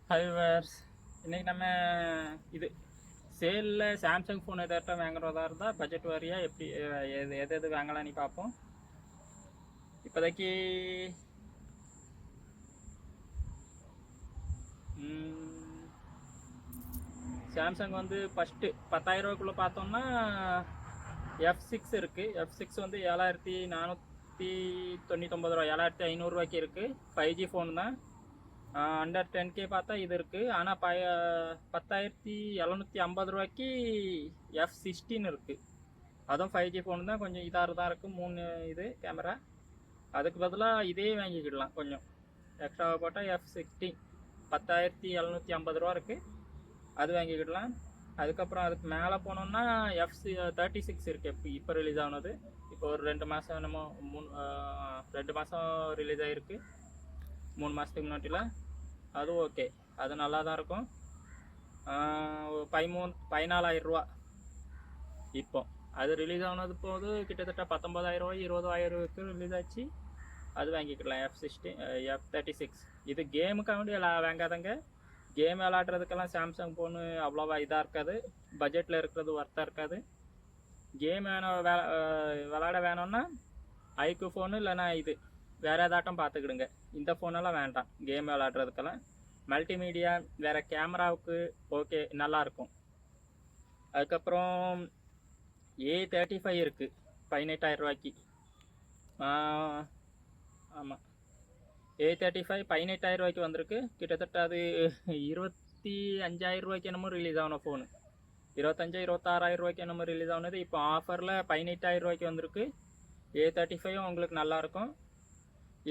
Hi viewers, இன்றைக்கி நம்ம இது சேலில் சாம்சங் ஃபோன் எதாட்டம் வாங்குறதா இருந்தால் பட்ஜெட் வாரியாக எப்படி எது வாங்கலாம்னு பார்ப்போம். இப்போதைக்கு சாம்சங் வந்து ஃபஸ்ட்டு 10,000 ரூபாய்க்குள்ளே பார்த்தோம்னா F6 இருக்குது. F6 வந்து 7,499 ரூபா, 7,500 ரூபாய்க்கு இருக்குது. 5G ஃபோன் தான். அண்டர் 10K பார்த்தா இது இருக்குது. ஆனால் 10,750 ரூபாய்க்கு F16 இருக்குது. அதுவும் 5G ஃபோன் தான். கொஞ்சம் இதாக தான் இருக்குது. 3 இது கேமரா. அதுக்கு பதிலாக இதே வாங்கிக்கிடலாம். கொஞ்சம் எக்ஸ்ட்ராவாக போட்டால் F16 10,750 ரூபா இருக்குது. அது வாங்கிக்கிடலாம். அதுக்கப்புறம் அதுக்கு மேலே போனோம்னா F36 இருக்குது. இப்போ ரிலீஸ் ஆனது. இப்போ ஒரு 2 மாதம் என்னமோ 2 மாதம் ரிலீஸ் ஆகிருக்கு. 3 மாதத்துக்கு முன்னாடிலாம். அது ஓகே, அது நல்லா தான் இருக்கும். 14,000 ரூபா. இப்போ அது ரிலீஸ் ஆனது போது கிட்டத்தட்ட 19,000 ரூபாய் 20,000 ரிலீஸ் ஆச்சு. அது வாங்கிக்கலாம். F36. இது கேமுக்காக வேண்டி வாங்காதங்க. கேம் விளாட்றதுக்கெல்லாம் சாம்சங் ஃபோனு அவ்வளோவா இதாக இருக்காது. பட்ஜெட்டில் இருக்கிறது ஒர்த்தாக இருக்காது. கேம் விளாட வேணும்னா ஐக்யூ ஃபோனு இல்லைனா இது வேறு ஏதாட்டம் பார்த்துக்கிடுங்க. இந்த ஃபோனெல்லாம் வேண்டாம் கேம் விளாட்றதுக்கெல்லாம். மல்டிமீடியா வேறு கேமராவுக்கு ஓகே, நல்லாயிருக்கும். அதுக்கப்புறம் A35 இருக்குது 18,000 ரூபாய்க்கு. ஆமாம், A35 18,000 ரூபாய்க்கு வந்திருக்கு. கிட்டத்தட்ட அது 25,000 ரூபாய்க்கு என்னமோ ரிலீஸ் ஆன ஃபோனு. 25,000 26,000 ரூபாய்க்கு என்னமோ ரிலீஸ் ஆனது. இப்போ ஆஃபரில் 18,000 ரூபாய்க்கு வந்திருக்கு. A35 உங்களுக்கு நல்லாயிருக்கும்.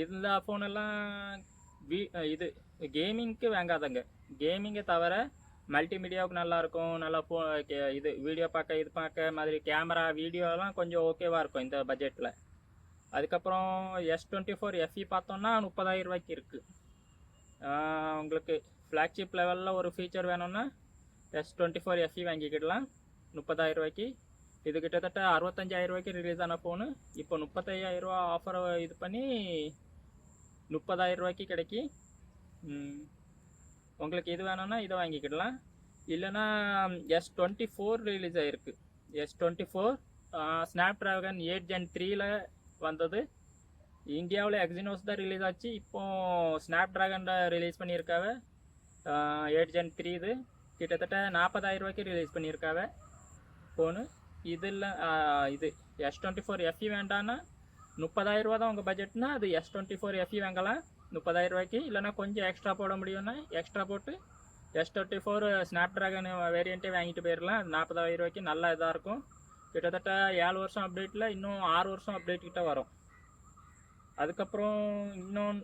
இந்த ஃபோனெல்லாம் இது கேமிங்க்கு வாங்காதங்க. கேமிங்கை தவிர மல்டிமீடியாவுக்கு நல்லாயிருக்கும். நல்லா இது வீடியோ பார்க்க இது பார்க்க மாதிரி கேமரா வீடியோலாம் கொஞ்சம் ஓகேவாக இருக்கும் இந்த பட்ஜெட்டில். அதுக்கப்புறம் S24 FE பார்த்தோன்னா 30,000 ரூபாய்க்கு இருக்குது. உங்களுக்கு ஃப்ளாக்ஷிப் லெவலில் ஒரு ஃபீச்சர் வேணும்னா S24 FE வாங்கிக்கிடலாம் 30,000 ரூபாய்க்கு. இது கிட்டத்தட்ட 65,000 ரூபாய்க்கு ரிலீஸ் ஆன ஃபோனு. இப்போ 35,000 ரூபா ஆஃபரை இது பண்ணி 30,000 ரூபாய்க்கு கிடைக்கி. உங்களுக்கு இது வேணும்னா இதை வாங்கிக்கிடலாம். இல்லைனா S24 ரிலீஸ் ஆகிருக்கு. S24 ஸ்னாப்ட்ராகன் 8 Gen 3ல் வந்தது. இந்தியாவில் எக்ஸினோஸ் தான் ரிலீஸ் ஆச்சு. இப்போது ஸ்னாப்ட்ராகனில் ரிலீஸ் பண்ணியிருக்காவ 8 Gen 3. இது கிட்டத்தட்ட 40,000 ரூபாய்க்கு ரிலீஸ் பண்ணியிருக்காவ ஃபோனு. இதில் இது S24 FE வேண்டான்னா 30,000 ரூபா தான் உங்கள் பட்ஜெட்னா அது S24 FE வாங்கலாம் 30,000 ரூபாய்க்கு. இல்லைனா கொஞ்சம் எக்ஸ்ட்ரா போட முடியும்னா எக்ஸ்ட்ரா போட்டு S24 ஸ்னாப்ட்ராகன் வேரியண்ட்டே வாங்கிட்டு போயிடலாம். அது 40,000 ரூபாய்க்கு நல்லா இதாக இருக்கும். கிட்டத்தட்ட 7 வருஷம் அப்டேட்டில் இன்னும் 6 வருஷம் அப்டேட் கிட்ட வரும். அதுக்கப்புறம் இன்னும்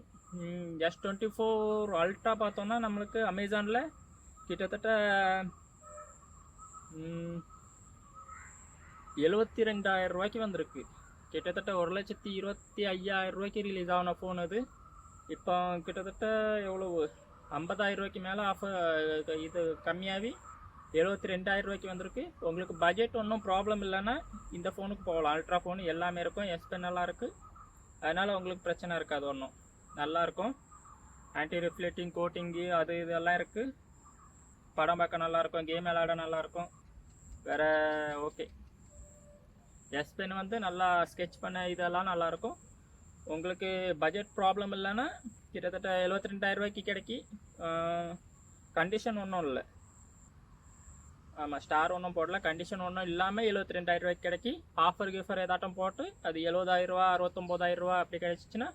S24 அல்ட்ரா பார்த்தோன்னா நம்மளுக்கு அமேசானில் கிட்டத்தட்ட 72,000 ரூபாய்க்கு வந்திருக்கு. கிட்டத்தட்ட 1,25,000 ரூபாய்க்கு ரிலீஸ் ஆன ஃபோன் அது. இப்போ கிட்டத்தட்ட எவ்வளவு 50,000 ரூபாய்க்கு மேலே ஆஃபர் இது கம்மியாகி 72,000 ரூபாய்க்கு வந்திருக்கு. உங்களுக்கு பட்ஜெட் ஒன்றும் ப்ராப்ளம் இல்லைன்னா இந்த ஃபோனுக்கு போகலாம். அல்ட்ரா ஃபோன் எல்லாமே இருக்கும். S Pen எல்லாம் இருக்குது. அதனால் உங்களுக்கு பிரச்சனை இருக்காது. ஒன்றும் நல்லாயிருக்கும். ஆன்டி ரிஃப்ளெக்டிங் கோட்டிங்கு அது இதெல்லாம் இருக்குது. படம் பார்க்க நல்லாயிருக்கும். கேம் விளாட நல்லாயிருக்கும். வேறு ஓகே. S Pen வந்து நல்லா ஸ்கெட்ச் பண்ண இதெல்லாம் நல்லாயிருக்கும். உங்களுக்கு பட்ஜெட் ப்ராப்ளம் இல்லைன்னா கிட்டத்தட்ட 72,000 ரூபாய்க்கு கிடைக்கி. கண்டிஷன் ஒன்றும் இல்லை. ஆமாம், ஸ்டார் ஒன்றும் போடல. கண்டிஷன் ஒன்றும் இல்லாமல் 72,000 ரூபாய்க்கு கிடைக்கி. ஆஃபர் கிஃபர் ஏதாட்டம் போட்டு அது 70,000 ரூபா 69,000 ரூபா அப்படி கிடைச்சிச்சின்னா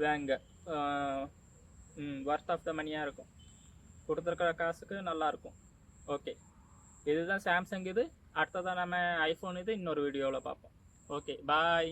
வாங்க. ஒர்த் ஆஃப் த மணியாக இருக்கும். கொடுத்துருக்கிற காசுக்கு நல்லாயிருக்கும். ஓகே, இதுதான் சாம்சங். இது அடுத்ததான் நம்ம ஐஃபோன் இது இன்னொரு வீடியோவில் பார்ப்போம். ஓகே, பாய்.